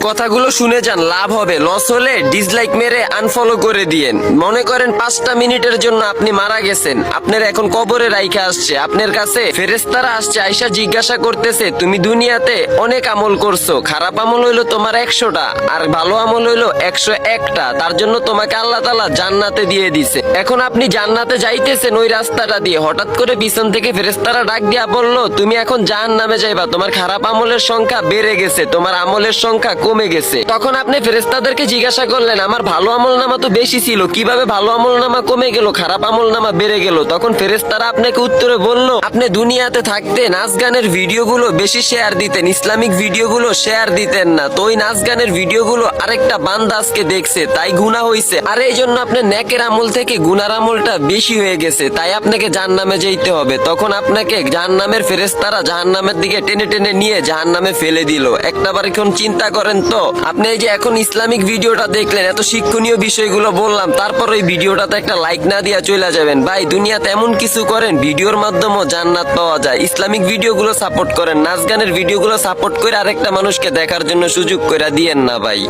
কথাগুলো শুনে যান, লাভ হবে। লস হলে ডিসলাইক মেরে আনফলো করে দিয়েন। মনে করেন 5টা মিনিটের জন্য আপনি মারা গেছেন, আপনার এখন কবরে রাইখা আসছে, আপনার কাছে ফেরেশতারা আসছে, আইসা জিজ্ঞাসা করতেছে তুমি দুনিয়াতে অনেক আমল করছো, খারাপ আমল হইলো তোমার 100টা আর ভালো আমল হইলো 101টা, তার জন্য তোমাকে আল্লাহ তাআলা জান্নাতে দিয়ে দিছে। এখন আপনি জান্নাতে যাইতেছেন ওই রাস্তাটা দিয়ে, হঠাৎ করে পিছন থেকে ফেরেশতারা ডাক দিয়া বললো তুমি এখন জাহান্নামে যাইবা, তোমার খারাপ আমলের সংখ্যা বেড়ে গেছে, তোমার আমলের সংখ্যা কমে গেছে। তখন আপনি ফেরেশতাদেরকে জিজ্ঞাসা করলেন আমার ভালো আমল নামা তো বেশি ছিল, কিভাবে ভালো আমল নামা কমে গেল, খারাপ আমল নামা বেড়ে গেল? তখন ফেরেশতারা আপনাকে উত্তরে বলল আপনি দুনিয়াতে থাকতে নাচ গানের ভিডিওগুলো বেশি শেয়ার দিতেন, ইসলামিক ভিডিওগুলো শেয়ার দিতেন না, তো ওই নাচ গানের ভিডিওগুলো আরেকটা বান্দা আজকে দেখছে, তাই গুনাহ হইছে, আর এই জন্য আপনার নেকের আমল থেকে গুনার আমলটা বেশি হয়ে গেছে, তাই আপনাকে জাহান্নামে যেতে হবে। তখন আপনাকে জাহান্নামের ফেরেশতারা জাহান্নামের দিকে টেনে টেনে নিয়ে জাহান্নামে ফেলে দিল। একটাবার এখন চিন্তা করেন তো, আপনি এই যে এখন ইসলামিক ভিডিওটা দেখলেন, এত শিক্ষণীয় বিষয়গুলো বললাম, তারপর ওই ভিডিওটাতে একটা লাইক না দিয়া চলে যাবেন। ভাই দুনিয়াতে এমন কিছু করেন ভিডিওর মাধ্যমেও জান্নাত পাওয়া যায়। ইসলামিক ভিডিওগুলো সাপোর্ট করেন, নাচ গানের ভিডিওগুলো সাপোর্ট করে আরেকটা মানুষকে দেখার জন্য সুযোগ করে দিয়েন না ভাই।